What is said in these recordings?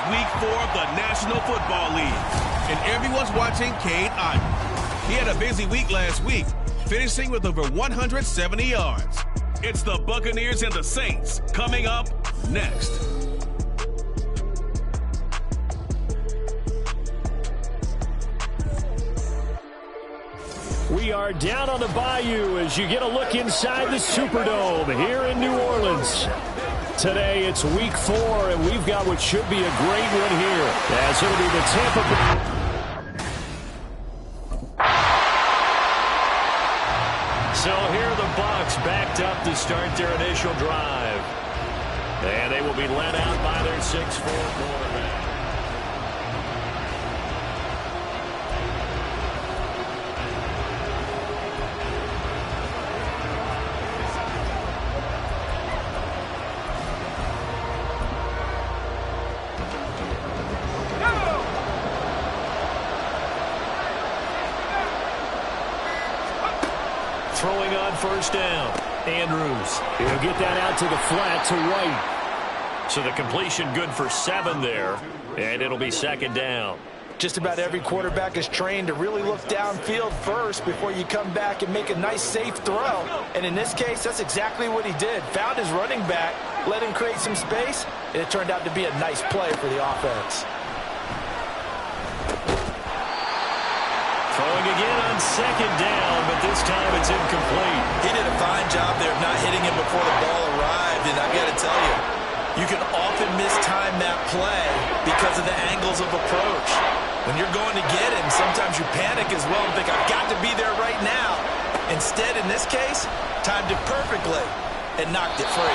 week 4 of the National Football League, and everyone's watching Cade Otton. He had a busy week last week, finishing with over 170 yards. It's the Buccaneers and the Saints coming up next. We are down on the bayou as you get a look inside the Superdome here in New Orleans. Today it's week 4, and we've got what should be a great one here, as it'll be the Tampa Bay. So here are the Bucs backed up to start their initial drive. And they will be led out by their 6'4" quarterback. Throwing on first down. Andrews. He'll get that out to the flat to White. So the completion good for 7 there. And it'll be second down. Just about every quarterback is trained to really look downfield first before you come back and make a nice, safe throw. And in this case, that's exactly what he did. Found his running back, let him create some space, and it turned out to be a nice play for the offense. Throwing again on second down, but this time it's incomplete. He did a fine job there of not hitting him before the ball arrived, and I've got to tell you, you can often mistime that play because of the angles of approach. When you're going to get him, sometimes you panic as well and think, I've got to be there right now. Instead, in this case, timed it perfectly and knocked it free.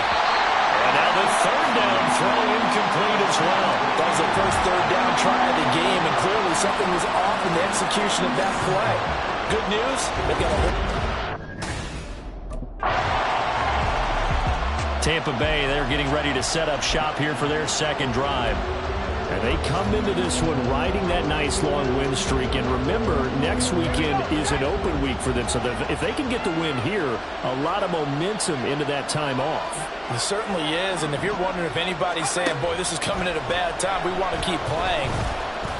And now the third down throw incomplete as well. That was the first third down try of the game, and clearly something was off in the execution of that play. Good news, they've got a... Tampa Bay, they're getting ready to set up shop here for their second drive. And they come into this one riding that nice long win streak. And remember, next weekend is an open week for them. So if they can get the win here, a lot of momentum into that time off. It certainly is. And if you're wondering if anybody's saying, boy, this is coming at a bad time, we want to keep playing,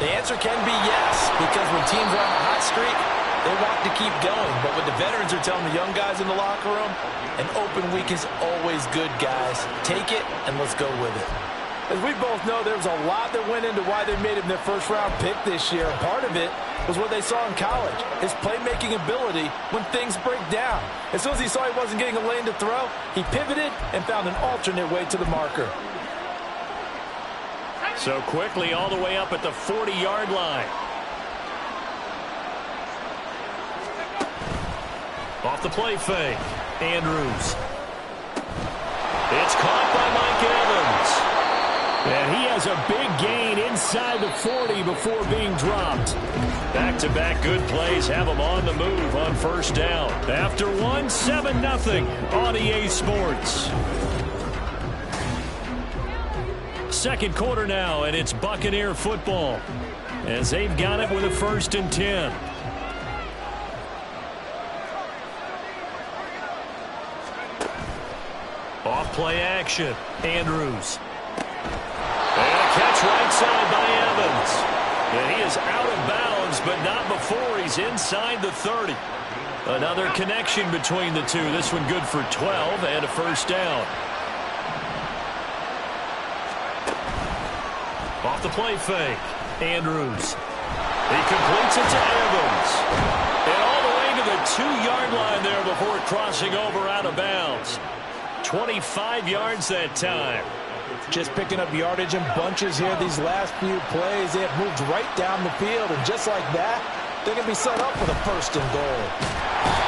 the answer can be yes. Because when teams are on a hot streak, they want to keep going. But what the veterans are telling the young guys in the locker room, an open week is always good, guys. Take it and let's go with it. As we both know, there was a lot that went into why they made him their first-round pick this year. Part of it was what they saw in college, his playmaking ability when things break down. As soon as he saw he wasn't getting a lane to throw, he pivoted and found an alternate way to the marker. So quickly all the way up at the 40-yard line. Off the play fake. Andrews. It's caught by Mike Evans. And he has a big gain inside the 40 before being dropped. Back-to-back good plays have him on the move on first down. After one, 7-0 on EA Sports. Second quarter now, and it's Buccaneer football as they've got it with a 1st and 10. Off play action. Andrews. And a catch right side by Evans. And he is out of bounds, but not before he's inside the 30. Another connection between the two. This one good for 12 and a first down. Off the play fake. Andrews. He completes it to Evans. And all the way to the 2-yard line there before crossing over out of bounds. 25 yards that time. Just picking up yardage in bunches here these last few plays. They have moved right down the field, and just like that, they're going to be set up for the 1st and goal.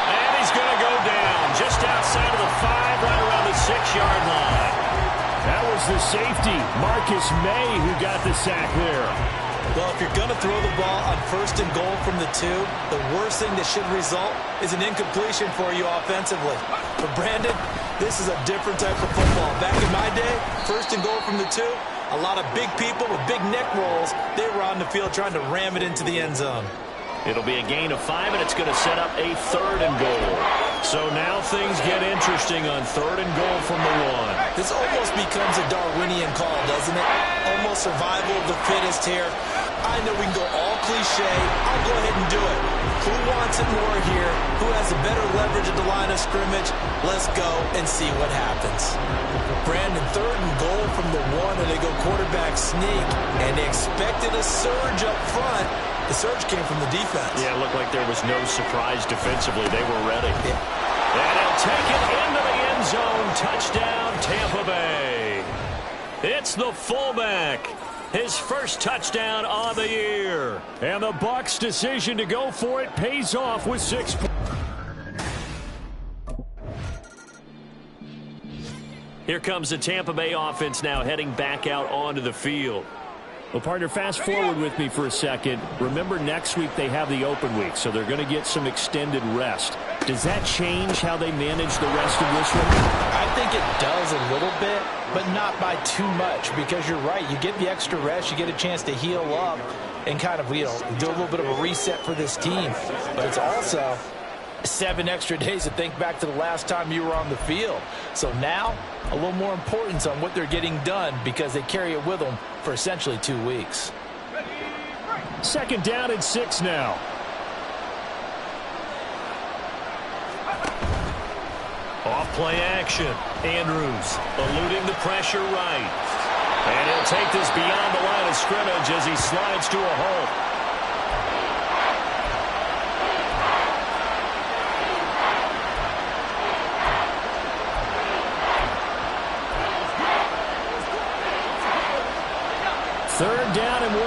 And he's going to go down just outside of the 5, right around the 6-yard line. That was the safety, Marcus May, who got the sack there. Well, if you're going to throw the ball on 1st and goal from the 2, the worst thing that should result is an incompletion for you offensively. But Brandon, this is a different type of football. Back in my day, 1st and goal from the 2, a lot of big people with big neck rolls, they were on the field trying to ram it into the end zone. It'll be a gain of 5, and it's going to set up a 3rd and goal. So now things get interesting on 3rd and goal from the 1. This almost becomes a Darwinian call, doesn't it? Almost survival of the fittest here. I know we can go all cliche. I'll go ahead and do it. Who wants it more here? Who has a better leverage at the line of scrimmage? Let's go and see what happens. Brandon, 3rd and goal from the 1, and they go quarterback sneak, and they expected a surge up front. The surge came from the defense. Yeah, it looked like there was no surprise defensively. They were ready. Yeah. And he'll take it into the end zone. Touchdown, Tampa Bay. It's the fullback. His first touchdown on the year. And the Bucs' decision to go for it pays off with 6 points. Here comes the Tampa Bay offense now heading back out onto the field. Well, partner, fast forward with me for a second. Remember, next week they have the open week, so they're going to get some extended rest. Does that change how they manage the rest of this one? I think it does a little bit, but not by too much, because you're right. You get the extra rest, you get a chance to heal up and kind of, do a little bit of a reset for this team. But it's also 7 extra days to think back to the last time you were on the field. So now, a little more importance on what they're getting done because they carry it with them for essentially 2 weeks. 2nd down and 6 now. Off play action. Andrews eluding the pressure right. And he'll take this beyond the line of scrimmage as he slides to a halt. Third down and 1.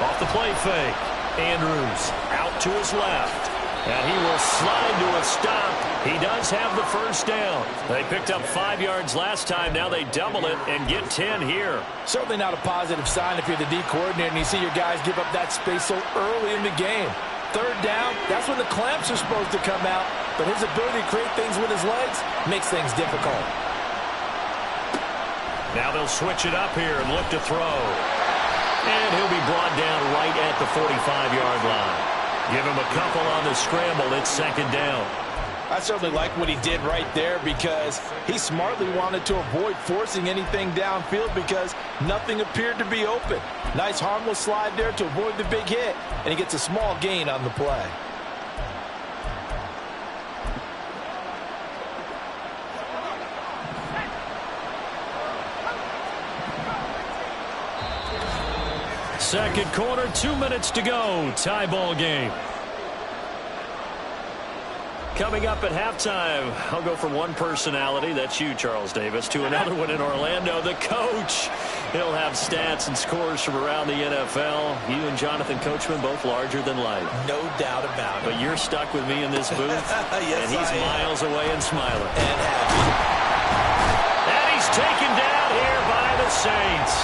Off the play fake. Andrews out to his left. And he will slide to a stop. He does have the first down. They picked up 5 yards last time. Now they double it and get 10 here. Certainly not a positive sign if you're the D coordinator and you see your guys give up that space so early in the game. 3rd down, that's when the clamps are supposed to come out. But his ability to create things with his legs makes things difficult. Now they'll switch it up here and look to throw. And he'll be brought down right at the 45-yard line. Give him a couple on the scramble. It's 2nd down. I certainly like what he did right there because he smartly wanted to avoid forcing anything downfield because nothing appeared to be open. Nice harmless slide there to avoid the big hit, and he gets a small gain on the play. Second quarter, 2 minutes to go. Tie ball game. Coming up at halftime, I'll go from one personality, that's you, Charles Davis, to another one in Orlando, the coach. He'll have stats and scores from around the NFL. You and Jonathan Coachman, both larger than life. No doubt about it. But you're stuck with me in this booth, yes, and he's miles away and smiling. And happy. And he's taken down here by the Saints.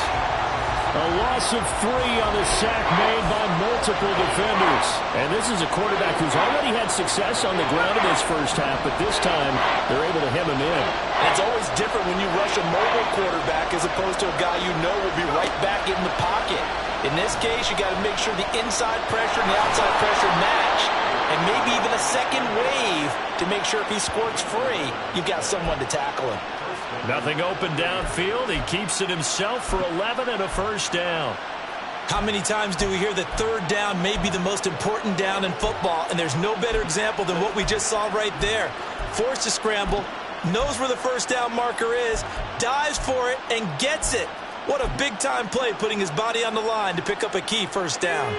A loss of 3 on the sack made by multiple defenders. And this is a quarterback who's already had success on the ground in his first half, but this time they're able to hem him in. And it's always different when you rush a mobile quarterback as opposed to a guy you know will be right back in the pocket. In this case, you got to make sure the inside pressure and the outside pressure match. And maybe even a second wave to make sure if he squirts free, you've got someone to tackle him. Nothing open downfield. He keeps it himself for 11 and a first down. How many times do we hear that 3rd down may be the most important down in football, and there's no better example than what we just saw right there. Forced to scramble, knows where the first down marker is, dives for it, and gets it. What a big-time play, putting his body on the line to pick up a key first down.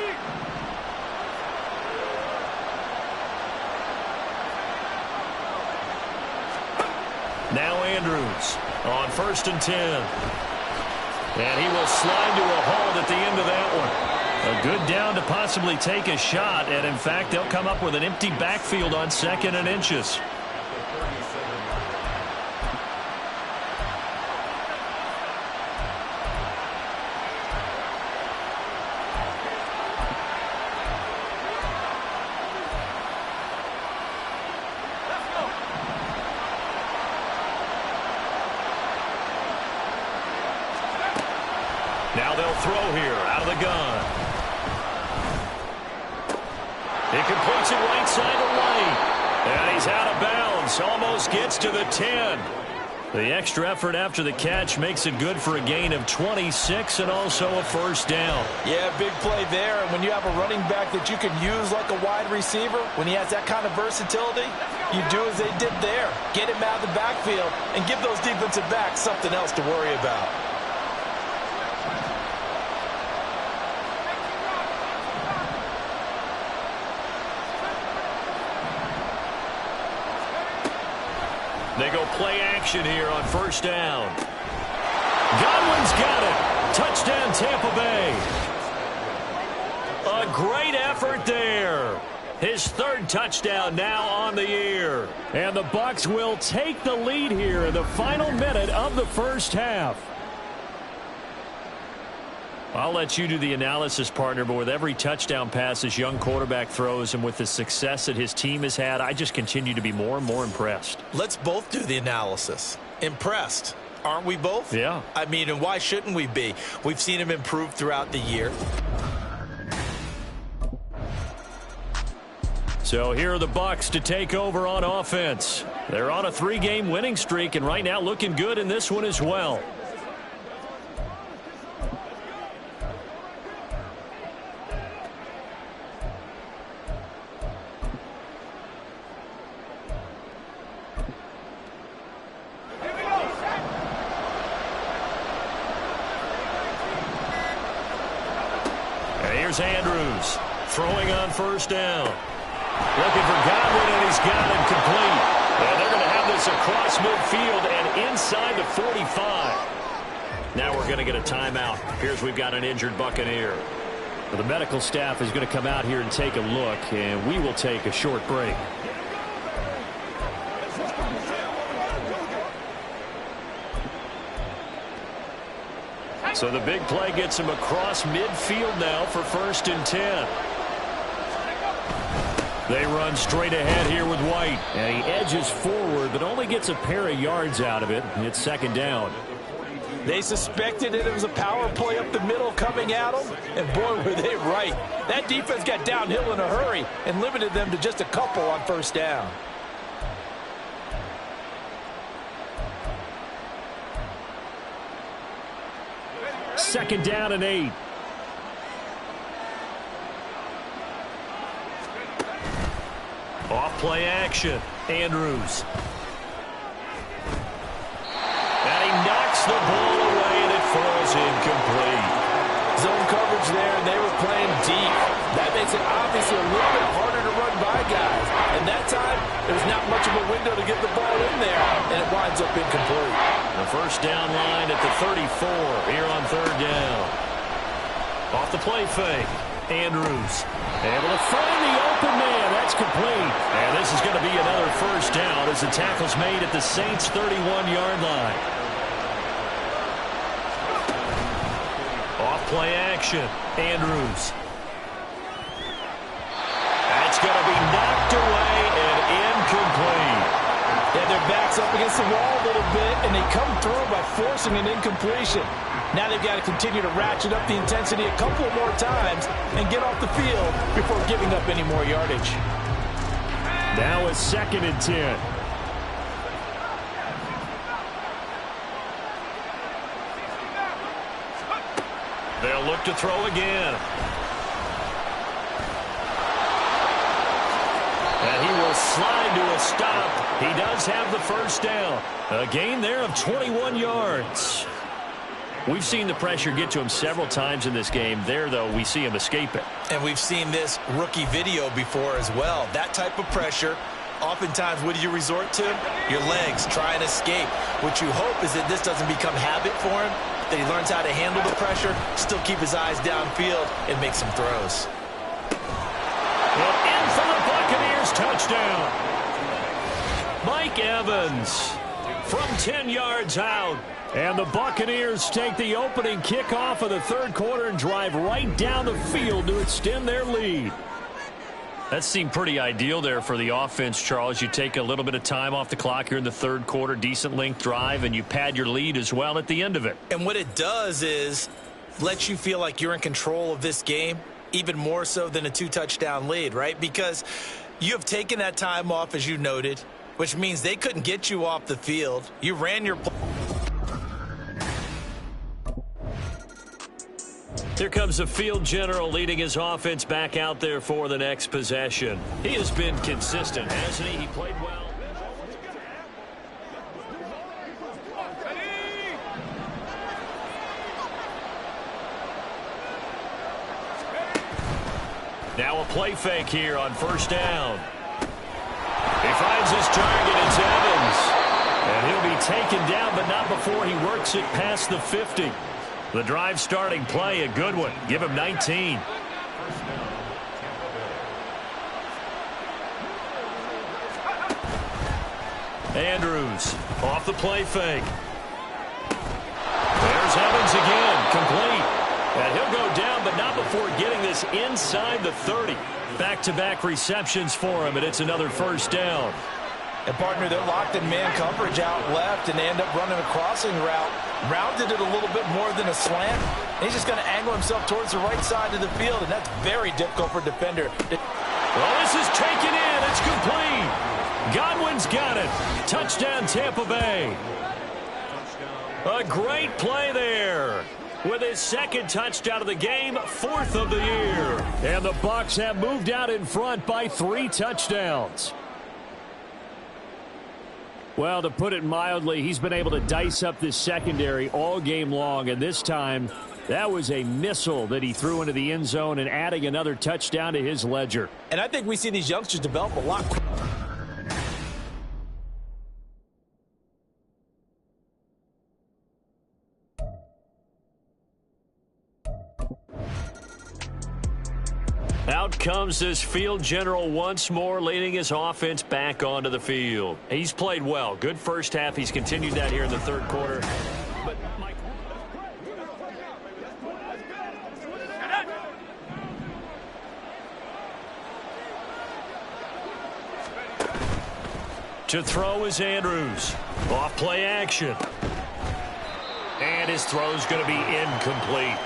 Now Andrews on 1st and 10. And he will slide to a halt at the end of that one. A good down to possibly take a shot. And, in fact, they'll come up with an empty backfield on 2nd and inches. Now they'll throw here out of the gun. He completes it right side to White. And he's out of bounds. Almost gets to the 10. The extra effort after the catch makes it good for a gain of 26 and also a first down. Yeah, big play there. And when you have a running back that you can use like a wide receiver, when he has that kind of versatility, you do as they did there. Get him out of the backfield and give those defensive backs something else to worry about. They go play action here on first down. Godwin's got it. Touchdown, Tampa Bay. A great effort there. His third touchdown now on the year. And the Bucs will take the lead here in the final minute of the first half. I'll let you do the analysis, partner, but with every touchdown pass this young quarterback throws and with the success that his team has had, I just continue to be more and more impressed. Let's both do the analysis. Impressed. Aren't we both? Yeah. I mean, and why shouldn't we be? We've seen him improve throughout the year. So here are the Bucs to take over on offense. They're on a 3-game winning streak and right now looking good in this one as well. Here's Andrews throwing on first down. Looking for Godwin, and he's got it complete. And they're going to have this across midfield and inside the 45. Now we're going to get a timeout. Appears we've got an injured Buccaneer. Well, the medical staff is going to come out here and take a look, and we will take a short break. So the big play gets him across midfield now for 1st and 10. They run straight ahead here with White. And he edges forward, but only gets a pair of yards out of it. It's 2nd down. They suspected it was a power play up the middle coming at them. And boy, were they right. That defense got downhill in a hurry and limited them to just a couple on 1st down. Second down and 8. Off play action. Andrews. And he knocks the ball away and it falls incomplete. Zone coverage there, and they were playing deep. That makes it obviously a little bit harder to run by guys. And that time, there's not much of a window to get the ball in there, and it winds up incomplete. The first down line at the 34 here on 3rd down. Off the play fake. Andrews able to find the open man. That's complete. And this is going to be another first down as the tackle's made at the Saints' 31-yard line. Off play action. Andrews. That's going to be knocked away and incomplete. Yeah, their back's up against the wall a little bit, and they come through by forcing an incompletion. Now they've got to continue to ratchet up the intensity a couple more times and get off the field before giving up any more yardage. Now it's 2nd and 10. They'll look to throw again. And he will slide to a stop. He does have the first down. A gain there of 21 yards. We've seen the pressure get to him several times in this game. There, though, we see him escape it. And we've seen this rookie video before as well. That type of pressure, oftentimes, what do you resort to? Your legs, try and escape. What you hope is that this doesn't become habit for him, that he learns how to handle the pressure, still keep his eyes downfield, and make some throws. Well, in for the Buccaneers, touchdown. Mike Evans from 10 yards out. And the Buccaneers take the opening kickoff of the 3rd quarter and drive right down the field to extend their lead. That seemed pretty ideal there for the offense, Charles. You take a little bit of time off the clock here in the 3rd quarter, decent length drive, and you pad your lead as well at the end of it. And what it does is lets you feel like you're in control of this game. even more so than a 2-touchdown lead, right? Because you have taken that time off, as you noted, which means they couldn't get you off the field. You ran your play. Here comes the field general leading his offense back out there for the next possession. He has been consistent, hasn't he? He played well. Now a play fake here on first down. He finds his target. It's Evans. And he'll be taken down, but not before he works it past the 50. The drive starting play, a good one. Give him 19. Andrews off the play fake. There's Evans again, complete. And he'll go down, but not before getting this inside the 30. Back-to-back receptions for him, and it's another first down. And, partner, they're locked in man coverage out left, and they end up running a crossing route. Rounded it a little bit more than a slant. And he's just going to angle himself towards the right side of the field, and that's very difficult for a defender. Well, this is taken in. It's complete. Godwin's got it. Touchdown, Tampa Bay. A great play there. With his second touchdown of the game, 4th of the year. And the Bucs have moved out in front by 3 touchdowns. Well, to put it mildly, he's been able to dice up this secondary all game long, and this time that was a missile that he threw into the end zone and adding another touchdown to his ledger. And I think we see these youngsters develop a lot quicker. Out comes this field general once more, leading his offense back onto the field. He's played well. Good first half. He's continued that here in the third quarter. But Mike... To throw is Andrews. Off play action. And his throw's going to be incomplete.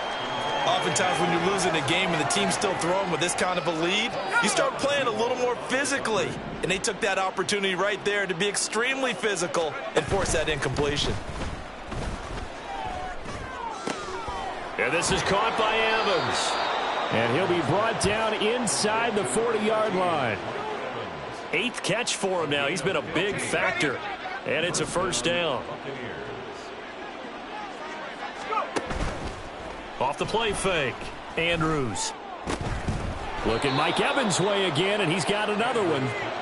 Oftentimes when you're losing a game and the team's still throwing with this kind of a lead, you start playing a little more physically. And they took that opportunity right there to be extremely physical and force that incompletion. And this is caught by Evans. And he'll be brought down inside the 40-yard line. 8th catch for him now. He's been a big factor. And it's a first down. Off the play fake, Andrews. Looking Mike Evans' way again, and he's got another one.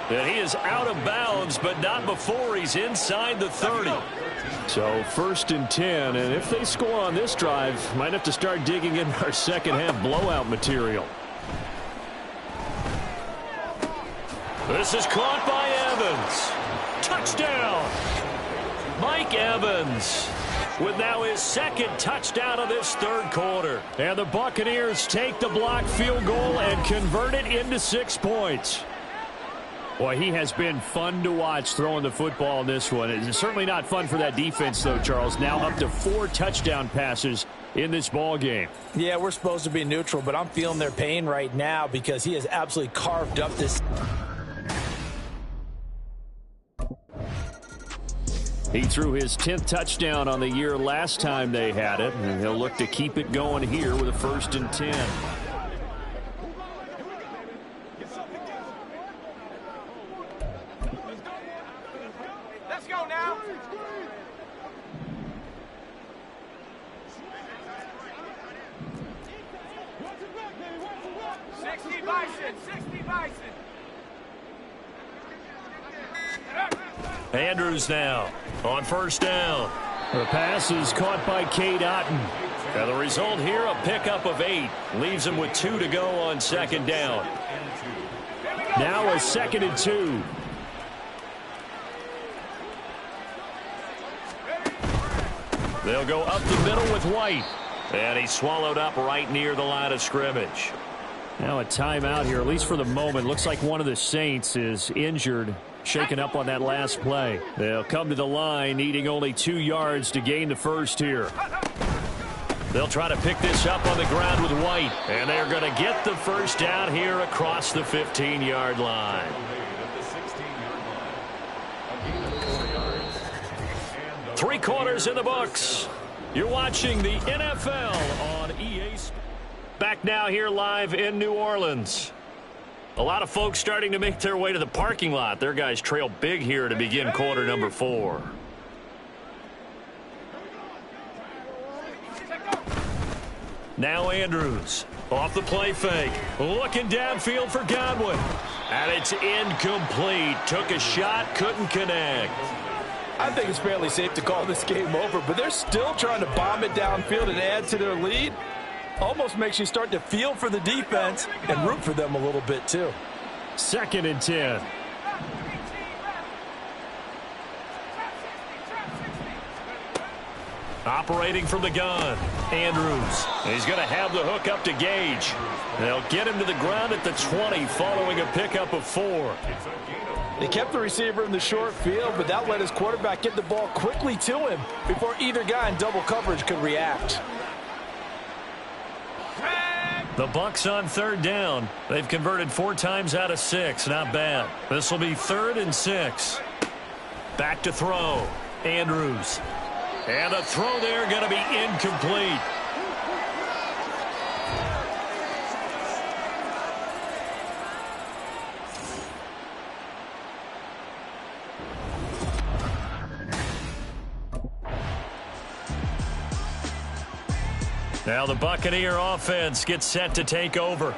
And he is out of bounds, but not before he's inside the 30. So 1st and 10, and if they score on this drive, might have to start digging in our second half blowout material. This is caught by Evans. Touchdown! Mike Evans with now his second touchdown of this third quarter. And the Buccaneers take the blocked field goal and convert it into 6 points. Boy, he has been fun to watch throwing the football in this one. It's certainly not fun for that defense, though, Charles. Now up to 4 touchdown passes in this ball game. Yeah, we're supposed to be neutral, but I'm feeling their pain right now because he has absolutely carved up this. He threw his 10th touchdown on the year last time they had it, and he'll look to keep it going here with a 1st and 10. Let's go now. 60 Bison, 60 Bison. Andrews now on first down. The pass is caught by Cade Otton. And the result here, a pickup of 8. Leaves him with 2 to go on second down. Now a 2nd and 2. They'll go up the middle with White. And he's swallowed up right near the line of scrimmage. Now a timeout here, at least for the moment. Looks like one of the Saints is injured, shaken up on that last play. They'll come to the line, needing only 2 yards to gain the first here. They'll try to pick this up on the ground with White. And they're going to get the first down here across the 15-yard line. 3 quarters in the books. You're watching the NFL on EA Sports. Back now here live in New Orleans. A lot of folks starting to make their way to the parking lot. Their guys trail big here to begin quarter number 4. Now Andrews off the play fake. Looking downfield for Godwin. And it's incomplete. Took a shot, couldn't connect. I think it's fairly safe to call this game over, but they're still trying to bomb it downfield and add to their lead. Almost makes you start to feel for the defense and root for them a little bit too. 2nd and 10. Operating from the gun, Andrews. He's going to have the hook up to Gage. They'll get him to the ground at the 20 following a pickup of 4. They kept the receiver in the short field, but that let his quarterback get the ball quickly to him before either guy in double coverage could react. The Bucs on 3rd down. They've converted 4 times out of 6. Not bad. This will be 3rd and 6. Back to throw. Andrews. And the throw there going to be incomplete. Now the Buccaneer offense gets set to take over.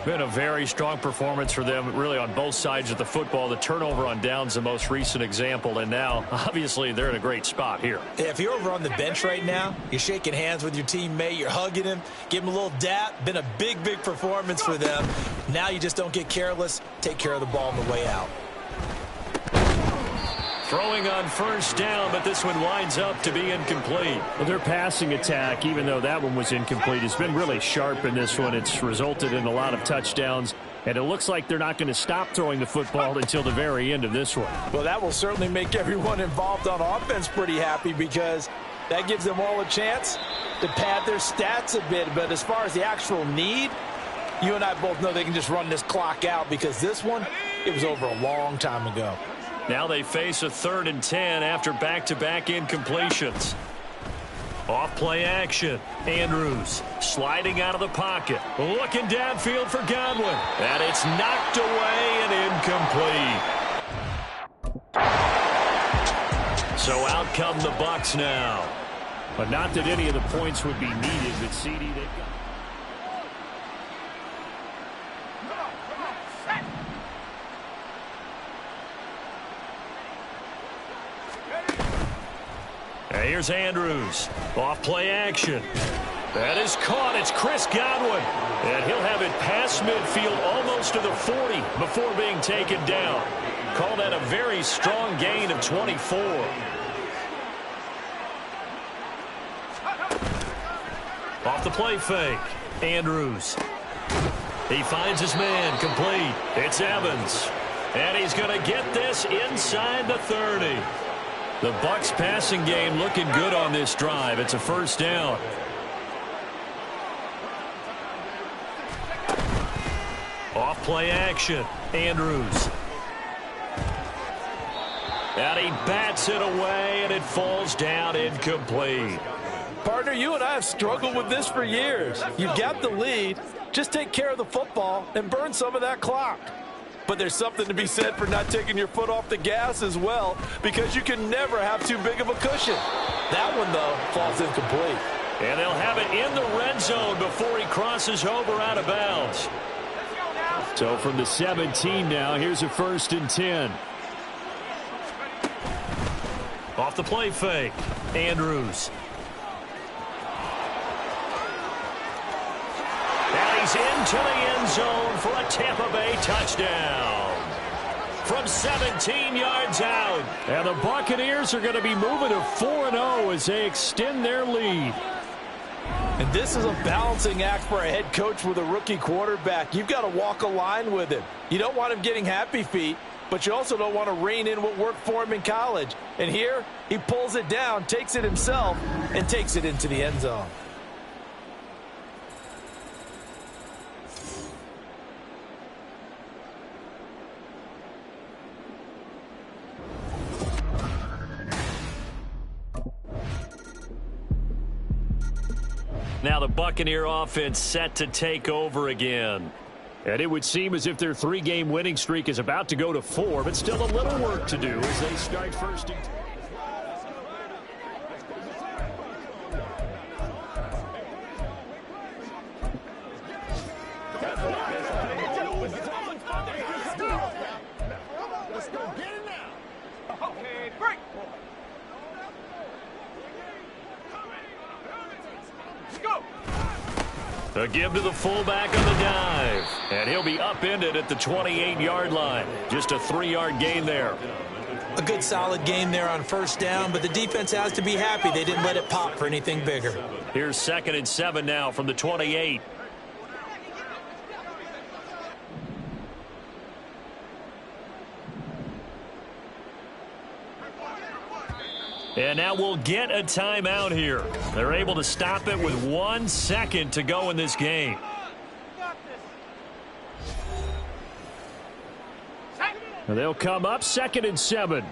Been a very strong performance for them, really on both sides of the football. The turnover on downs, the most recent example, and now, obviously, they're in a great spot here. Yeah, if you're over on the bench right now, you're shaking hands with your teammate, you're hugging him, give him a little dap. Been a big, big performance for them. Now you just don't get careless. Take care of the ball on the way out. Throwing on 1st down, but this one winds up to be incomplete. Well, their passing attack, even though that one was incomplete, has been really sharp in this one. It's resulted in a lot of touchdowns, and it looks like they're not going to stop throwing the football until the very end of this one. Well, that will certainly make everyone involved on offense pretty happy because that gives them all a chance to pad their stats a bit. But as far as the actual need, you and I both know they can just run this clock out because this one, it was over a long time ago. Now they face a 3rd and 10 after back-to-back incompletions. Off-play action. Andrews sliding out of the pocket. Looking downfield for Godwin. And it's knocked away and incomplete. So out come the Bucs now. But not that any of the points would be needed, but CD, they've got... Here's Andrews. Off-play action. That is caught. It's Chris Godwin. And he'll have it past midfield almost to the 40 before being taken down. Call that a very strong gain of 24. Off the play fake. Andrews. He finds his man. Complete. It's Evans. And he's going to get this inside the 30. The Bucs passing game looking good on this drive. It's a 1st down. Off play action. Andrews. And he bats it away, and it falls down incomplete. Partner, you and I have struggled with this for years. You've got the lead. Just take care of the football and burn some of that clock. But there's something to be said for not taking your foot off the gas as well, because you can never have too big of a cushion. That one, though, falls incomplete. And they'll have it in the red zone before he crosses over out of bounds. So from the 17 now, here's a 1st and 10. Off the play fake. Andrews. And he's into the end zone for a Tampa Bay touchdown. From 17 yards out. And the Buccaneers are going to be moving to 4-0 as they extend their lead. And this is a balancing act for a head coach with a rookie quarterback. You've got to walk a line with him. You don't want him getting happy feet, but you also don't want to rein in what worked for him in college. And here, he pulls it down, takes it himself, and takes it into the end zone. now the Buccaneer offense set to take over again. And it would seem as if their 3-game winning streak is about to go to 4, but still a little work to do as they start first and 10. A give to the fullback on the dive. And he'll be upended at the 28-yard line. Just a 3-yard gain there. A good solid game there on first down, but the defense has to be happy they didn't let it pop for anything bigger. Here's 2nd and 7 now from the 28. And now we'll get a timeout here. They're able to stop it with 1 second to go in this game. And they'll come up 2nd and 7.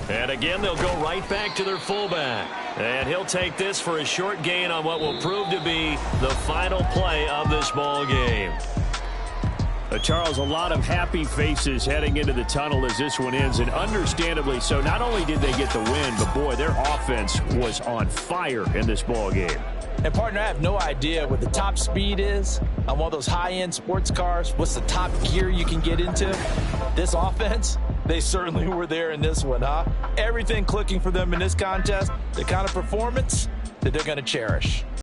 And again, they'll go right back to their fullback. And he'll take this for a short gain on what will prove to be the final play of this ball game. Charles, a lot of happy faces heading into the tunnel as this one ends, and understandably so. Not only did they get the win, but boy, their offense was on fire in this ball game. And partner, I have no idea what the top speed is on one of those high-end sports cars. What's the top gear you can get into? This offense, they certainly were there in this one, huh? Everything clicking for them in this contest, the kind of performance that they're going to cherish.